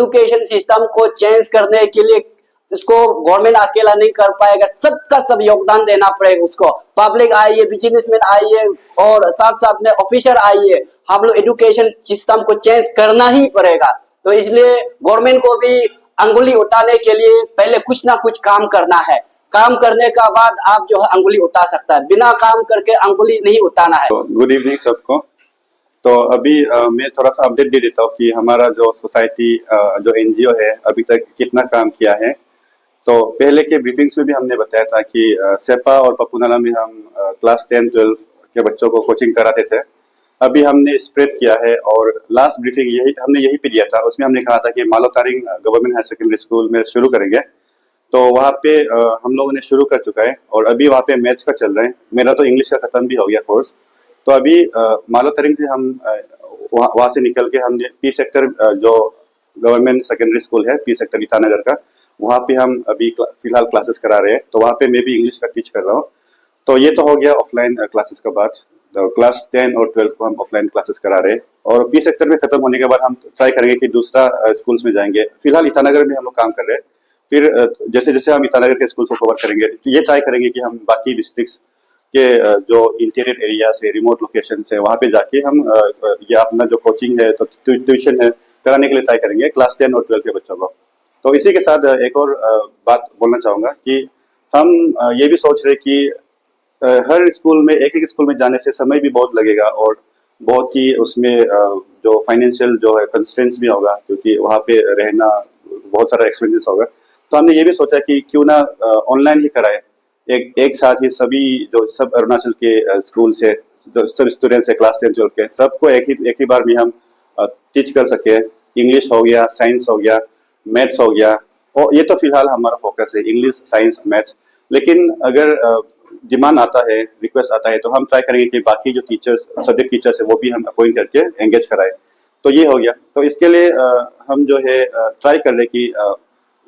Education system को change करने के लिए इसको गवर्नमेंट अकेला नहीं कर पाएगा, सबका सब योगदान देना पड़ेगा उसको। पब्लिक आइए, बिजनेसमैन आइए और साथ साथ में ऑफिसर आइए, हम लोग एजुकेशन सिस्टम को चेंज करना ही पड़ेगा। तो इसलिए गवर्नमेंट को भी अंगुली उठाने के लिए पहले कुछ ना कुछ काम करना है, काम करने का बाद आप जो है अंगुली उठा सकता है, बिना काम करके अंगुली नहीं उठाना है। गुड इवनिंग सबको। तो अभी मैं थोड़ा सा अपडेट दे देता हूँ कि हमारा जो सोसाइटी जो एनजीओ है अभी तक कितना काम किया है। तो पहले के ब्रीफिंग्स में भी हमने बताया था कि सेपा और पपूनाला में हम क्लास 10-12 के बच्चों को कोचिंग कराते थे। अभी हमने स्प्रेड किया है और लास्ट ब्रीफिंग यही पे दिया था, उसमें हमने कहा था कि मालोतारिंग गवर्नमेंट हायर सेकेंडरी स्कूल में शुरू करेंगे। तो वहाँ पे हम लोगों ने शुरू कर चुका है और अभी वहाँ पे मैथ्स का चल रहा है। मेरा तो इंग्लिश का खत्म भी हो गया कोर्स। तो अभी मालोतारिंग से हम वहाँ से निकल के हमने पी सेक्टर जो गवर्नमेंट सेकेंडरी स्कूल है पी सेक्टर ईटानगर का, वहाँ पे हम अभी फिलहाल क्लासेस करा रहे हैं। तो वहाँ पे मैं भी इंग्लिश का टीच कर रहा हूँ। तो ये तो हो गया ऑफलाइन क्लासेस का बात। तो क्लास 10 और 12 को हम ऑफलाइन क्लासेस करा रहे हैं और पी सेक्टर में खत्म होने के बाद हम ट्राई करेंगे कि दूसरा स्कूल्स में जाएंगे। फिलहाल ईटानगर में हम लोग काम कर रहे हैं। फिर जैसे जैसे हम ईटानगर के स्कूल को कवर करेंगे तो ये ट्राई करेंगे कि हम बाकी डिस्ट्रिक्ट्स के जो इंटीरियर एरिया से रिमोट लोकेशन से वहाँ पे जाके हम ये अपना जो कोचिंग है तो ट्यूशन है कराने के लिए ट्राई करेंगे क्लास 10 और 12 के बच्चों को। तो इसी के साथ एक और बात बोलना चाहूँगा कि हम ये भी सोच रहे कि हर स्कूल में एक स्कूल में जाने से समय भी बहुत लगेगा और बहुत ही उसमें जो फाइनेंशियल जो है कंस्ट्रेंट्स भी होगा, क्योंकि वहाँ पे रहना बहुत सारा एक्सपेंसेस होगा। तो हमने ये भी सोचा कि क्यों ना ऑनलाइन ही कराए, एक साथ ही सभी जो सब अरुणाचल के स्कूल से जो सब स्टूडेंट्स है क्लास 10-12 के सबको एक ही बार में हम टीच कर सके। इंग्लिश हो गया, साइंस हो गया, मैथ्स हो गया, और ये तो फिलहाल हमारा फोकस है इंग्लिश, साइंस, मैथ्स। लेकिन अगर डिमांड आता है, रिक्वेस्ट आता है तो हम ट्राई करेंगे कि बाकी जो टीचर्स सब्जेक्ट टीचर्स है वो भी हम अपॉइंट करके एंगेज कराए। तो ये हो गया। तो इसके लिए हम जो है ट्राई कर रहे कि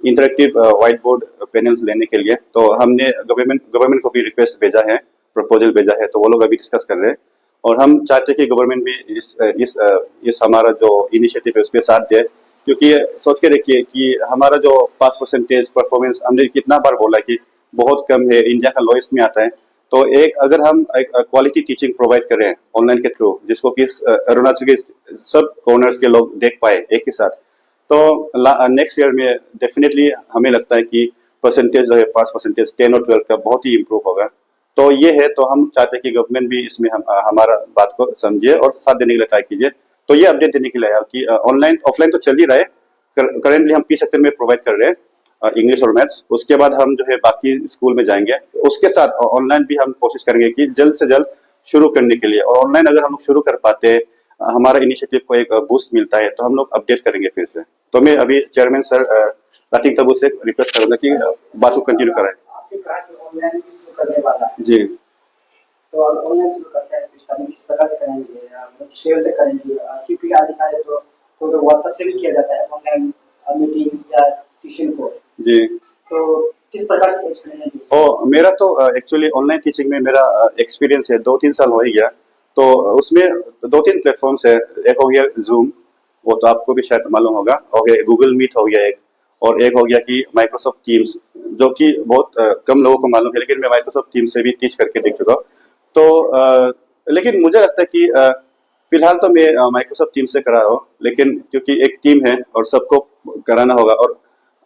इंटरेक्टिव व्हाइट बोर्ड पैनल्स लेने के लिए। तो हमने गवर्नमेंट को भी रिक्वेस्ट भेजा है, प्रपोजल भेजा है, तो वो लोग अभी डिस्कस कर रहे हैं और हम चाहते हैं कि गवर्नमेंट भी इस हमारा जो इनिशिएटिव है उस पर साथ दे। क्योंकि सोच के देखिए कि हमारा जो पास परसेंटेज परफॉर्मेंस हमने कितना बार बोला कि बहुत कम है, इंडिया का लोएस्ट में आता है। तो अगर हम एक क्वालिटी टीचिंग प्रोवाइड करें ऑनलाइन के थ्रू, जिसको कि अरुणाचल के सब कॉर्नर्स के लोग देख पाए एक ही साथ, तो नेक्स्ट ईयर में डेफिनेटली हमें लगता है कि परसेंटेज जो है पास परसेंटेज 10 और 12 का बहुत ही इम्प्रूव होगा। तो ये है, तो हम चाहते हैं कि गवर्नमेंट भी इसमें हमारा बात को समझे और साथ देने के लिए ट्राई कीजिए। तो ये अपडेट देने के लिए आया कि ऑनलाइन ऑफलाइन तो चल ही रहा है। करेंटली हम पी सेक्टर में प्रोवाइड कर रहे हैं इंग्लिश और मैथ्स। उसके बाद हम जो है बाकी स्कूल में जाएंगे। उसके साथ ऑनलाइन भी हम कोशिश करेंगे कि जल्द से जल्द शुरू करने के लिए। और ऑनलाइन अगर हम लोग शुरू कर पाते हैं, हमारा इनिशिएटिव को एक बूस्ट मिलता है, तो हम लोग अपडेट करेंगे फिर से। तो मैं अभी चेयरमैन सर रातिक तबू से रिक्वेस्ट करूंगा कि बात को कंटिन्यू कराएं। जी, तो ऑनलाइन शुरू करते हैं तो किस प्रकार से करेंगे, शेयर से करेंगे, क्योंकि आजकल तो व्हाट्सएप से भी किया जाता है ऑनलाइन मीटिंग या ट्यूशन को। जी, तो किस प्रकार से एप्स रहेंगे? मेरा तो एक्चुअली ऑनलाइन टीचिंग में मेरा एक्सपीरियंस है, 2-3 साल हो ही गया। तो उसमें 2-3 प्लेटफॉर्म्स है। एक हो गया जूम, वो तो आपको भी शायद मालूम होगा, हो गया गूगल मीट हो गया एक, और एक हो गया कि माइक्रोसॉफ्ट टीम्स, जो कि बहुत कम लोगों को मालूम है, लेकिन मैं माइक्रोसॉफ्ट टीम से भी टीच करके देख चुका हूँ। तो लेकिन मुझे लगता है कि फिलहाल तो मैं माइक्रोसॉफ्ट टीम से करा रहा हूँ, लेकिन क्योंकि एक टीम है और सबको कराना होगा, और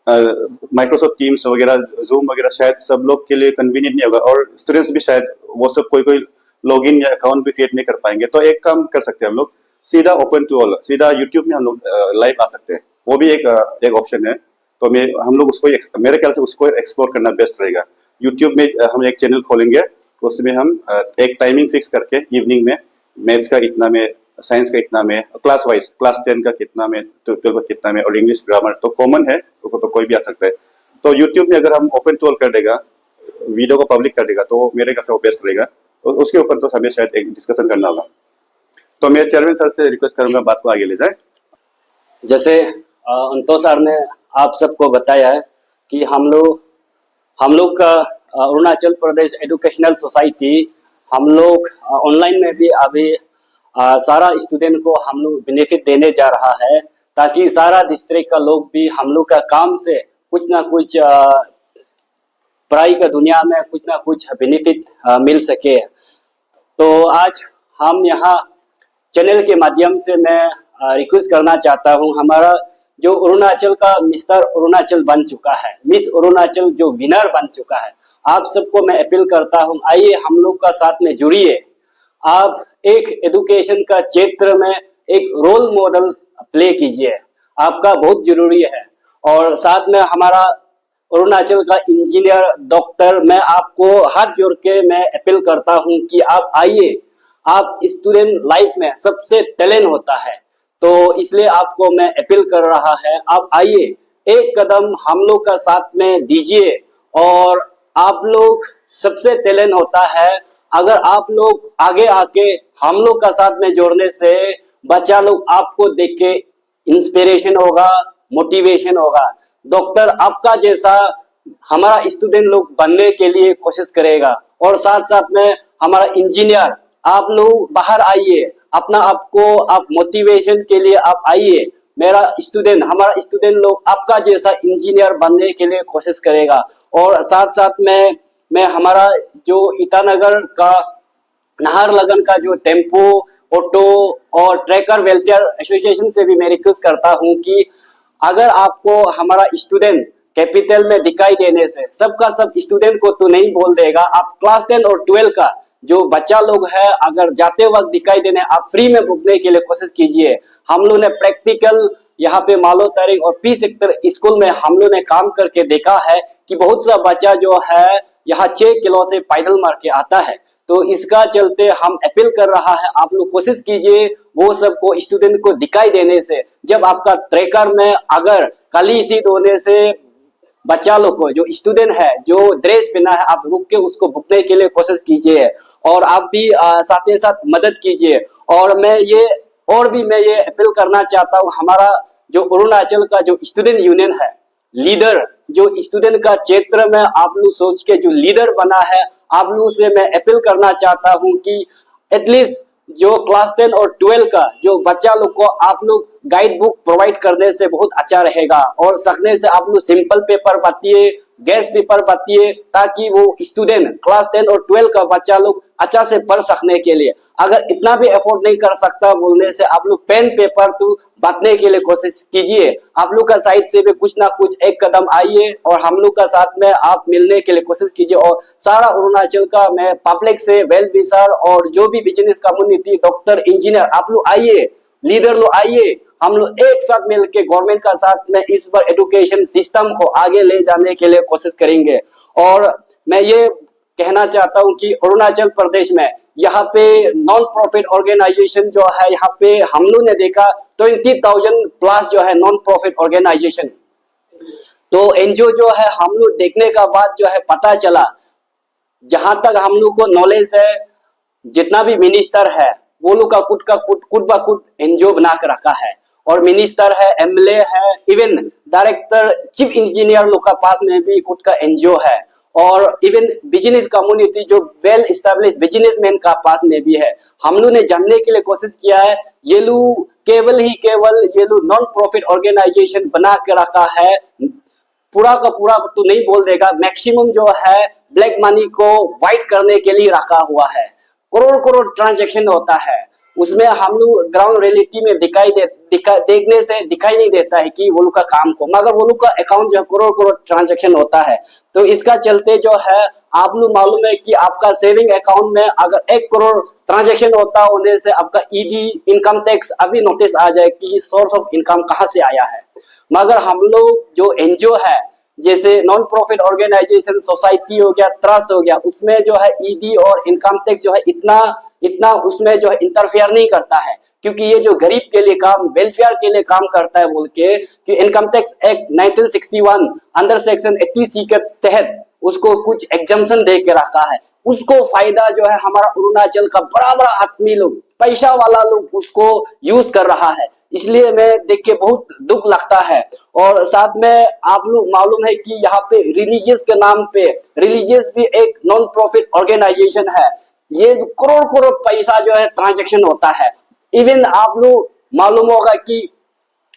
माइक्रोसॉफ्ट टीम्स वगैरह, जूम वगैरह शायद सब लोग के लिए कन्वीनियंट नहीं होगा, और स्टूडेंट्स भी शायद वो सब कोई लॉगिन या अकाउंट भी क्रिएट नहीं कर पाएंगे। तो एक काम कर सकते हैं हम लोग, सीधा ओपन टू ऑल, सीधा यूट्यूब में हम लोग लाइव आ सकते हैं। वो भी एक ऑप्शन है। तो हम लोग उसको मेरे ख्याल से उसको एक्सप्लोर करना बेस्ट रहेगा। यूट्यूब में हम एक चैनल खोलेंगे, उसमें हम एक टाइमिंग फिक्स करके इवनिंग में मैथ्स का इतना में, साइंस का इतना में, क्लास वाइज क्लास 10 का कितना में, 12 का कितना में, और इंग्लिश ग्रामर तो कॉमन है, तो कोई भी आ सकता है। तो यूट्यूब में अगर हम ओपन टू ऑल कर देगा, वीडियो को पब्लिक कर देगा, तो मेरे ख्याल से वो बेस्ट रहेगा। उसके ऊपर तो हमें शायद एक डिस्कशन करना होगा। तो मैं चेयरमैन सर से रिक्वेस्ट करूंगा बात को आगे ले जाए। जैसे अंतोष सर ने आप सबको बताया है कि हम लोग का अरुणाचल प्रदेश एजुकेशनल सोसाइटी, हम लोग ऑनलाइन में भी अभी सारा स्टूडेंट को हम लोग बेनिफिट देने जा रहा है, ताकि सारा डिस्ट्रिक्ट का लोग भी हम लोग का काम से कुछ ना कुछ पढ़ाई का दुनिया में कुछ ना कुछ बेनिफिट मिल सके। तो आज हम यहाँ चैनल के माध्यम से मैं रिक्वेस्ट करना चाहता हूँ, हमारा जो अरुणाचल का मिस्टर अरुणाचल बन चुका है, मिस अरुणाचल जो विनर बन चुका है, आप सबको मैं अपील करता हूँ, आइए हम लोग का साथ में जुड़िए। आप एक एजुकेशन का क्षेत्र में एक रोल मॉडल प्ले कीजिए, आपका बहुत जरूरी है। और साथ में हमारा अरुणाचल का इंजीनियर डॉक्टर, मैं आपको हाथ जोड़ के मैं अपील करता हूँ कि आप आइए। आप स्टूडेंट लाइफ में सबसे टैलेंट होता है, तो इसलिए आपको मैं अपील कर रहा है, आप आइए, एक कदम हम लोग का साथ में दीजिए। और आप लोग सबसे टैलेंट होता है, अगर आप लोग आगे आके हम लोग का साथ में जोड़ने से बच्चा लोग आपको देख के इंस्पिरेशन होगा, मोटिवेशन होगा। डॉक्टर आपका जैसा हमारा स्टूडेंट लोग बनने के लिए कोशिश करेगा। और साथ साथ में हमारा इंजीनियर, आप लोग बाहर आइए, अपना आपको आप मोटिवेशन के लिए आप आइए। मेरा स्टूडेंट, हमारा स्टूडेंट लोग आपका जैसा इंजीनियर बनने के लिए कोशिश करेगा। और साथ साथ में मैं हमारा जो ईटानगर का नाहरलगन का जो टेम्पो, ऑटो और ट्रैकर वेलफेयर एसोसिएशन से भी मैं रिक्वेस्ट करता हूं कि अगर आपको हमारा स्टूडेंट कैपिटल में दिखाई देने से, सबका सब स्टूडेंट को तो नहीं बोल देगा, आप क्लास 10 और 12 का जो बच्चा लोग है अगर जाते वक्त दिखाई देने, आप फ्री में भुगतने के लिए कोशिश कीजिए। हम लोग ने प्रैक्टिकल यहाँ पे मालो तारिक और पी सेक्टर स्कूल में हम लोग ने काम करके देखा है कि बहुत सा बच्चा जो है यहाँ 6 किलो से पैदल मार के आता है। तो इसका चलते हम अपील कर रहा है, आप लोग कोशिश कीजिए वो सबको स्टूडेंट को दिखाई देने से। जब आपका ट्रैकर में अगर काली सीट होने से बच्चा लोग को, जो स्टूडेंट है जो ड्रेस पहना है, आप रुक के उसको भुगतने के लिए कोशिश कीजिए। और आप भी साथ ही साथ मदद कीजिए। और मैं ये अपील करना चाहता हूँ, हमारा जो अरुणाचल का जो स्टूडेंट यूनियन है, लीडर जो स्टूडेंट का क्षेत्र में आप लोग सोच के जो लीडर बना है, आप लोग से मैं अपील करना चाहता हूँ कि एटलीस्ट जो क्लास 10 और 12 का जो बच्चा लोग को आप लोग गाइड बुक प्रोवाइड करने से बहुत अच्छा रहेगा। और सकने से आप लोग सिंपल पेपर बताइए, गैस पेपर बताइए, ताकि वो स्टूडेंट क्लास 10 और 12 का बच्चा लोग अच्छा से पढ़ सकने के लिए। अगर इतना भी अफोर्ड नहीं कर सकता बोलने से, आप लोग पेन पेपर तो बांटने के लिए कोशिश कीजिए। आप लोग का साइड से भी कुछ ना कुछ एक कदम आइए और हम लोग का साथ में आप मिलने के लिए कोशिश कीजिए। और सारा अरुणाचल का मैं पब्लिक से वेल विशर और जो भी बिजनेस कम्युनिटी, डॉक्टर, इंजीनियर, आप लोग आइए, लीडर लोग आइए, हम लोग एक साथ मिलकर गवर्नमेंट का साथ में इस बार एजुकेशन सिस्टम को आगे ले जाने के लिए कोशिश करेंगे। और मैं ये कहना चाहता हूँ कि अरुणाचल प्रदेश में यहाँ पे नॉन प्रॉफिट ऑर्गेनाइजेशन जो है, यहाँ पे हम लोग ने देखा 20,000 प्लस जो है नॉन प्रॉफिट ऑर्गेनाइजेशन। तो एनजीओ जो है हम लोग देखने का बाद जो है पता चला, जहां तक हम लोग को नॉलेज है, जितना भी मिनिस्टर है वो लोग का कुट एनजीओ बना कर रखा है। और मिनिस्टर है, एमएलए है, इवन डायरेक्टर, चीफ इंजीनियर लोग का पास में भी खुद का एनजीओ है। और इवन बिजनेस कम्युनिटी जो वेल एस्टेब्लिश बिजनेसमैन का पास में भी है। हम लोग ने जानने के लिए कोशिश किया है, ये लोग केवल ये लोग नॉन प्रॉफिट ऑर्गेनाइजेशन बना के रखा है। पूरा का पूरा तो नहीं बोल देगा, मैक्सिमम जो है ब्लैक मनी को व्हाइट करने के लिए रखा हुआ है। करोड़ ट्रांजैक्शन होता है उसमें। हम लोग ग्राउंड रियलिटी में देखने से दिखाई नहीं देता है कि वो लोग का काम को, मगर वो लोग का अकाउंट जो है करोड़ ट्रांजैक्शन होता है। तो इसका चलते जो है आप लोग मालूम है कि आपका सेविंग अकाउंट में अगर 1 करोड़ ट्रांजैक्शन होता होने से आपका ईडी, इनकम टैक्स अभी नोटिस आ जाए कि सोर्स ऑफ इनकम कहाँ से आया है। मगर हम लोग जो एनजीओ है, जैसे नॉन प्रॉफिट ऑर्गेनाइजेशन, सोसाइटी हो गया, ट्रस्ट हो गया, उसमें जो है ईडी और इनकम टैक्स जो है इतना उसमें जो है इंटरफेयर नहीं करता है। क्योंकि ये जो गरीब के लिए काम, वेलफेयर के लिए काम करता है बोल के, कि income tax act 1961 under section 80C के तहत उसको कुछ एग्जम्पशन दे के रखा है। उसको फायदा जो है हमारा अरुणाचल का बड़ा आदमी लोग, पैसा वाला लोग उसको यूज कर रहा है। इसलिए मैं देख के बहुत दुख लगता है। और साथ में आप लोग मालूम है कि यहाँ पे रिलीजियस के नाम पे, रिलीजियस भी एक नॉन प्रॉफिट ऑर्गेनाइजेशन है। ये करोड़ पैसा जो है ट्रांजैक्शन होता है। इवन आप लोग मालूम होगा कि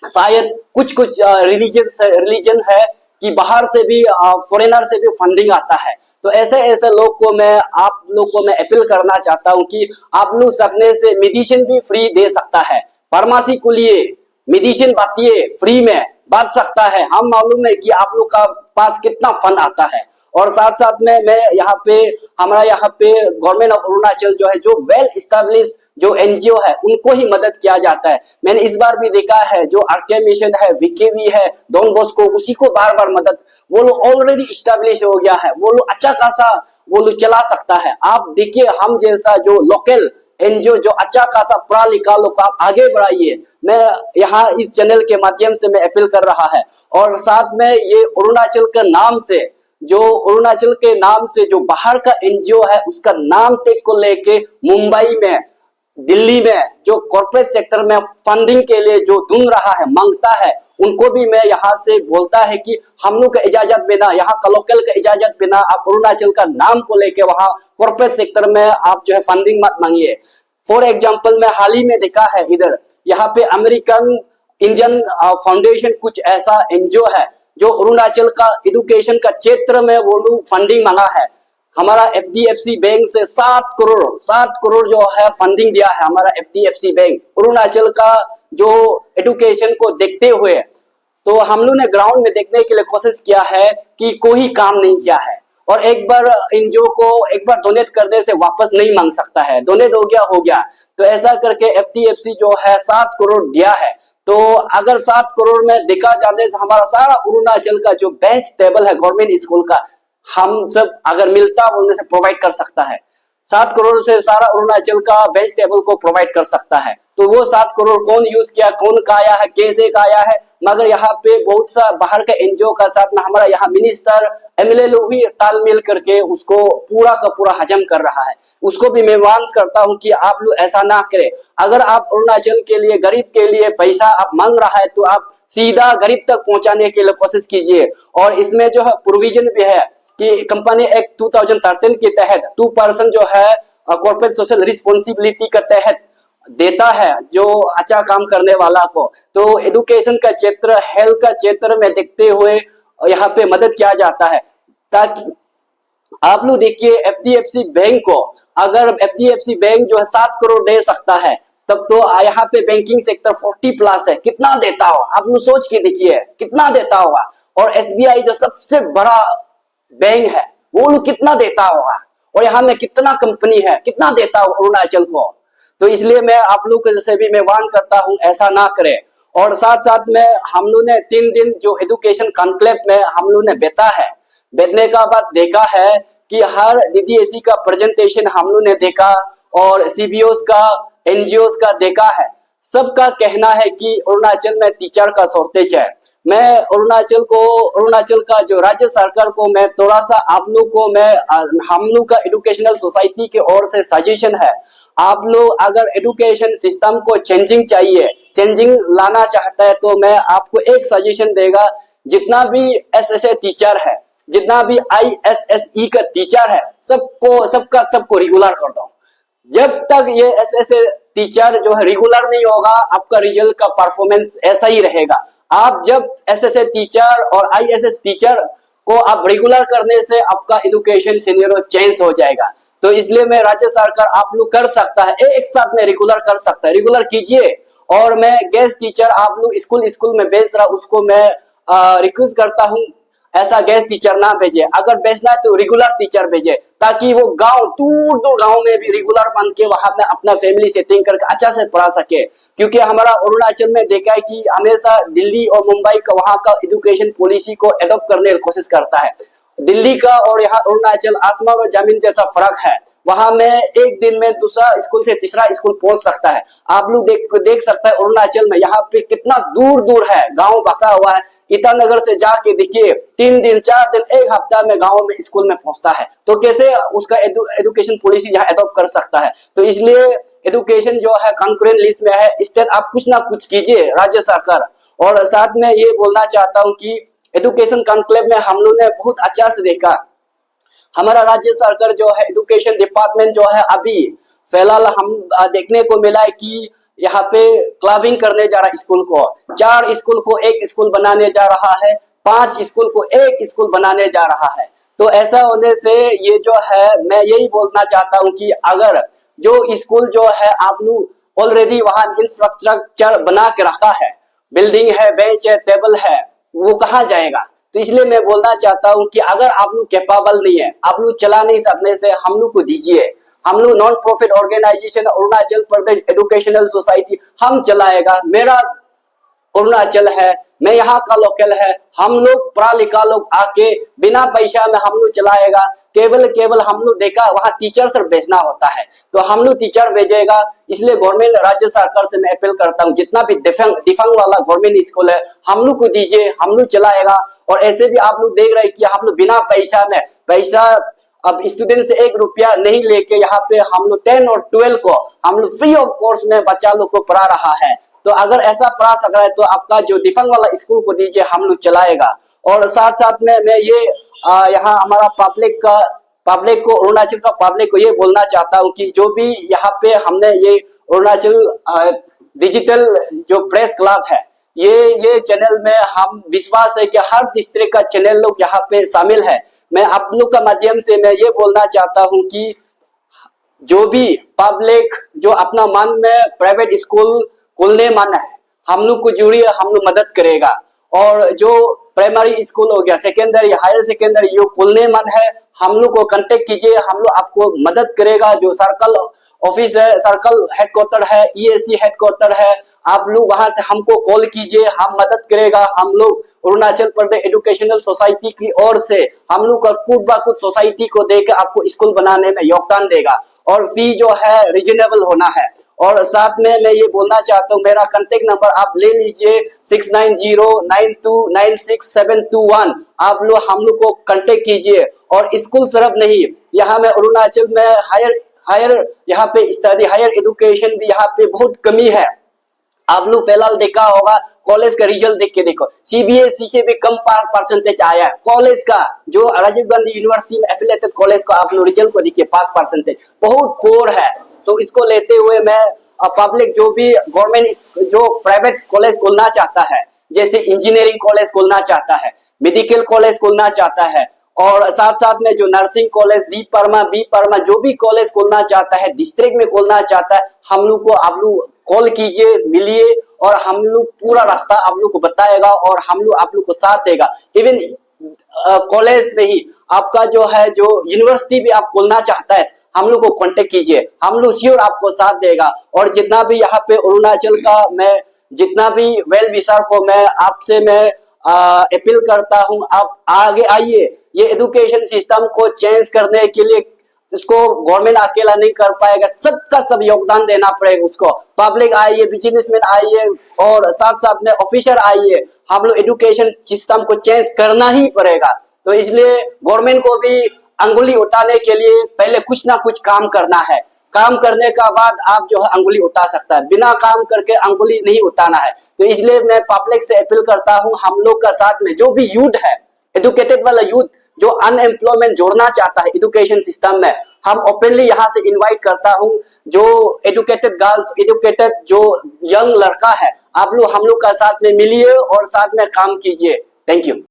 शायद कुछ कुछ रिलीजन है कि बाहर से भी फॉरेनर से भी फंडिंग आता है। तो ऐसे ऐसे लोग को मैं आप लोग को मैं अपील करना चाहता हूं कि आप लोग सकने से मेडिसिन भी फ्री दे सकता है, फार्मेसी को लिए मेडिसिन बांटिए फ्री में बांट सकता है। हम मालूम है कि आप लोग का पास कितना फंड आता है। और साथ साथ में मैं यहाँ पे हमारा यहाँ पे गवर्नमेंट ऑफ अरुणाचल जो है, जो वेल स्टैब्लिश जो एनजीओ है उनको ही मदद किया जाता है। मैंने इस बार भी देखा है जो आरके मिशन है, वीकेवी है, डॉन बॉस्को, उसी को बार बार मदद, वो लोग ऑलरेडी स्टैब्लिश हो गया है, वो लोग अच्छा खासा वो लोग चला सकता है। आप देखिए हम जैसा जो लोकल एनजीओ जो अच्छा खासा पढ़ा लिखा लोग आप आगे बढ़ाइए। मैं यहाँ इस चैनल के माध्यम से मैं अपील कर रहा है। और साथ में ये अरुणाचल के नाम से जो अरुणाचल के नाम से जो बाहर का एनजीओ है उसका नाम टेक को लेके मुंबई में, दिल्ली में जो कॉर्पोरेट सेक्टर में फंडिंग के लिए जो ढूंढ रहा है, मांगता है, उनको भी मैं यहाँ से बोलता है कि हम लोग का इजाजत बिना, यहाँ का लोकल का इजाजत बिना आप अरुणाचल का नाम को लेके वहां कॉर्पोरेट सेक्टर में आप जो है फंडिंग मत मांगिए। फॉर एग्जाम्पल मैं हाल ही में देखा है इधर यहाँ पे अमेरिकन इंडियन फाउंडेशन कुछ ऐसा एनजीओ है जो अरुणाचल का एजुकेशन का क्षेत्र में वो लोग फंडिंग मांगा है। हमारा एफडीएफसी बैंक से 7 करोड़ जो है फंडिंग दिया है हमारा एफडीएफसी बैंक अरुणाचल का जो एजुकेशन को देखते हुए। तो हम लोग ने ग्राउंड में देखने के लिए कोशिश किया है कि कोई काम नहीं किया है। और एक बार एनजीओ को एक बार डोनेट करने से वापस नहीं मांग सकता है, डोनेट हो गया। तो ऐसा करके एफडीएफसी जो है 7 करोड़ दिया है। तो अगर 7 करोड़ में देखा जाने से हमारा सारा अरुणाचल का जो बेंच टेबल है गवर्नमेंट स्कूल का, हम सब अगर मिलता बोलने से प्रोवाइड कर सकता है। 7 करोड़ से सारा अरुणाचल का बेंच टेबल को प्रोवाइड कर सकता है। तो वो 7 करोड़ कौन यूज किया, कौन खाया है, कैसे खाया है, मगर यहाँ पे बहुत सा बाहर के एनजीओ का साथ में हमारा यहाँ मिनिस्टर एमएलए लोग ही तालमेल करके उसको पूरा का पूरा हजम कर रहा है। उसको भी मैं वार्न करता हूँ कि आप लोग ऐसा ना करें। अगर आप अरुणाचल के लिए, गरीब के लिए पैसा आप मांग रहा है तो आप सीधा गरीब तक पहुंचाने के लिए कोशिश कीजिए। और इसमें जो है प्रोविजन भी है कि कंपनी एक्ट 2013 के तहत 2% जो है कॉर्पोरेट सोशल रिस्पॉन्सिबिलिटी के तहत देता है जो अच्छा काम करने वाला को। तो एजुकेशन का क्षेत्र, हेल्थ का क्षेत्र में देखते हुए यहाँ पे मदद किया जाता है। ताकि आप लोग देखिए एफडीएफसी बैंक को, अगर एफडीएफसी बैंक जो है 7 करोड़ दे सकता है, तब तो यहाँ पे बैंकिंग सेक्टर 40+ है, कितना देता हो आप लोग सोच के देखिए कितना देता होगा। और एसबीआई जो सबसे बड़ा बैंक है वो लोग कितना देता होगा। और यहाँ में कितना कंपनी है, कितना देता हो अरुणाचल को। तो इसलिए मैं आप लोग के जैसे भी मैं वार्न करता हूँ ऐसा ना करें। और साथ साथ में हम लोग ने 3 दिन जो एजुकेशन कॉन्क्लेव में हम लोग ने बैठा है, बैठने का बाद देखा है कि हर डीडीएसी का प्रेजेंटेशन हम लोग ने देखा और सीबीओस का, एनजीओस का देखा है। सबका कहना है कि अरुणाचल में टीचर का शॉर्टेज है। मैं अरुणाचल का जो राज्य सरकार को मैं थोड़ा सा आप लोग को मैं हम लोग का एजुकेशनल सोसाइटी की ओर से सजेशन है, आप लोग अगर एजुकेशन सिस्टम को चेंजिंग लाना चाहता है तो मैं आपको एक सजेशन देगा, जितना भी एसएसए टीचर है, जितना भी आईएसएसई का टीचर है, सबको रेगुलर कर दो। जब तक ये एसएसए टीचर जो है रेगुलर नहीं होगा, आपका रिजल्ट का परफॉर्मेंस ऐसा ही रहेगा। आप जब एसएसए टीचर और आईएसएस टीचर को आप रेगुलर करने से आपका एजुकेशन सिनेरियो चेंज हो जाएगा। तो इसलिए मैं राज्य सरकार आप लोग कर सकता है, एक साथ में रेगुलर कर सकता है, रेगुलर कीजिए। और मैं गेस्ट टीचर आप लोग स्कूल में भेज रहा, उसको मैं रिक्वेस्ट करता हूँ ऐसा गेस्ट टीचर ना भेजे। अगर भेजना है तो रेगुलर टीचर भेजे, ताकि वो गांव, दूर गांव में भी रेगुलर बन के वहां में अपना फैमिली सेटिंग करके अच्छा से पढ़ा सके। क्योंकि हमारा अरुणाचल में देखा है कि हमेशा दिल्ली और मुंबई का वहां का एजुकेशन पॉलिसी को एडॉप्ट करने की कोशिश करता है। दिल्ली का और यहाँ अरुणाचल आसमान और जमीन जैसा फर्क है। वहां में एक दिन में दूसरा स्कूल से तीसरा स्कूल पहुंच सकता है। आप लोग देख सकता है अरुणाचल में यहाँ पे कितना दूर है गांव बसा हुआ है। ईटानगर से जाके देखिए 3 दिन 4 दिन 1 हफ्ता में गांव में स्कूल में पहुंचता है। तो कैसे उसका एजुकेशन पॉलिसी यहाँ एडॉप्ट कर सकता है। तो इसलिए एजुकेशन जो है कंकरेंट लिस्ट में है, स्टेट आप कुछ ना कुछ कीजिए राज्य सरकार। और साथ में ये बोलना चाहता हूँ कि एजुकेशन कॉन्क्लेव में हम लोग ने बहुत अच्छा से देखा, हमारा राज्य सरकार जो है एजुकेशन डिपार्टमेंट जो है अभी फिलहाल हम देखने को मिला है कि यहाँ पे क्लबिंग करने जा रहा है स्कूल को, 4 स्कूल को एक स्कूल बनाने जा रहा है, 5 स्कूल को एक स्कूल बनाने जा रहा है। तो ऐसा होने से ये जो है, मैं यही बोलना चाहता हूँ कि अगर जो स्कूल जो है आप लोग ऑलरेडी वहां इंफ्रास्ट्रक्चर बना के रखा है, बिल्डिंग है, बेंच है, टेबल है, वो कहाँ जाएगा। तो इसलिए मैं बोलना चाहता हूँ कि अगर आप लोग कैपेबल नहीं है, आप लोग चला नहीं सकने से हम लोग को दीजिए। हम लोग non profit organisation Arunachal Pradesh educational society हम चलाएगा। मेरा अरुणाचल है, मैं यहाँ का लोकल है, हम लोग पढ़ा लिखा लोग आके बिना पैसा में हम लोग चलाएगा। केवल हम लोग देखा वहाँ टीचर से भेजना होता है, तो हम लोग टीचर भेजेगा। इसलिए गवर्नमेंट राज्य सरकार से मैं अपील करता हूँ, जितना भी दिफंग वाला गवर्नमेंट स्कूल है हम लोग को दीजिए, हम लोग चलाएगा। और ऐसे भी आप लोग देख रहे हैं कि हम लोग बिना पैसा अब स्टूडेंट से 1 रुपया नहीं लेके यहाँ पे हम लोग 10 और 12 को हम लोग फ्री ऑफ कोर्स में बच्चा लोग को पढ़ा रहा है। तो अगर ऐसा पढ़ा सक रहा है तो आपका जो दिफंग वाला स्कूल को दीजिए, हम लोग चलाएगा। और साथ में मैं ये यहाँ हमारा पब्लिक को अरुणाचल का पब्लिक को ये बोलना चाहता हूँ कि जो भी यहाँ पे हमने ये अरुणाचल डिजिटल जो प्रेस क्लब है, ये चैनल में हम विश्वास है कि हर डिस्ट्रिक्ट का चैनल लोग यहाँ पे शामिल है। मैं आप लोग का माध्यम से मैं ये बोलना चाहता हूँ कि जो भी पब्लिक जो अपना मन में प्राइवेट स्कूल खोलने मन है, हम लोग को जुड़िए, हम लोग मदद करेगा। और जो प्राइमरी स्कूल हो गया, सेकेंडरी, हायर सेकेंडरी जो खोलने मन है, हम लोग को कांटेक्ट कीजिए, हम लोग आपको मदद करेगा। जो सर्कल ऑफिस है, सर्कल हेडक्वार्टर है, EAC हेडक्वार्टर है, आप लोग वहां से हमको कॉल कीजिए, हम मदद करेगा। हम लोग अरुणाचल प्रदेश एजुकेशनल सोसाइटी की ओर से हम लोग का कुछ ब कुछ सोसाइटी को देकर आपको स्कूल बनाने में योगदान देगा। और फी जो है रिजनेबल होना है। और साथ में मैं ये बोलना चाहता हूँ, मेरा कांटेक्ट नंबर आप ले लीजिए 6909296721। आप लोग हम लोग को कांटेक्ट कीजिए। और स्कूल सिर्फ नहीं, यहाँ में अरुणाचल में हायर यहाँ पे स्टडी, हायर एजुकेशन भी यहाँ पे बहुत कमी है। आप लोग फिलहाल देखा होगा, कॉलेज का रिजल्ट देख के देखो, CBSE से भी कम परसेंटेज आया है। कॉलेज का जो राजीव गांधी यूनिवर्सिटी में एफिलेटेड कॉलेज का आप लोग रिजल्ट को देखिए, पास परसेंटेज बहुत पोर है। तो इसको लेते हुए मैं पब्लिक जो भी गवर्नमेंट जो प्राइवेट कॉलेज खोलना चाहता है, जैसे इंजीनियरिंग कॉलेज खोलना चाहता है, मेडिकल कॉलेज खोलना चाहता है, और साथ में जो नर्सिंग कॉलेज, बी परमा जो भी कॉलेज खोलना चाहता है, डिस्ट्रिक्ट में खोलना चाहता है, हम लोग को आप लोग कॉल कीजिए, मिलिए, और हम लोग पूरा रास्ता आप लोग को बताएगा और हम लोग आप लोग को साथ देगा। इवन कॉलेज नहीं, आपका जो है जो यूनिवर्सिटी भी आप खोलना चाहता है, हम लोग को कांटेक्ट कीजिए, हम लोग श्योर आपको साथ देगा। और जितना भी यहाँ पे अरुणाचल का मैं जितना भी वेल विशर को मैं आपसे मैं अपील करता हूँ, आप आगे आइए। ये एजुकेशन सिस्टम को चेंज करने के लिए इसको गवर्नमेंट अकेला नहीं कर पाएगा, सबका सब योगदान देना पड़ेगा उसको। पब्लिक आइए, बिजनेसमैन आइए, और साथ में ऑफिसर आइए। हम लोग एजुकेशन सिस्टम को चेंज करना ही पड़ेगा। तो इसलिए गवर्नमेंट को भी अंगुली उठाने के लिए पहले कुछ ना कुछ काम करना है। काम करने का बाद आप जो है अंगुली उठा सकता है, बिना काम करके अंगुली नहीं उठाना है। तो इसलिए मैं पब्लिक से अपील करता हूँ, हम लोग का साथ में जो भी यूथ है, एजुकेटेड वाला यूथ जो अनएम्प्लॉयमेंट जोड़ना चाहता है एजुकेशन सिस्टम में, हम ओपनली यहाँ से इनवाइट करता हूँ। जो एजुकेटेड गर्ल्स, एजुकेटेड जो यंग लड़का है, आप लोग हम लोग का साथ में मिलिए और साथ में काम कीजिए। Thank you.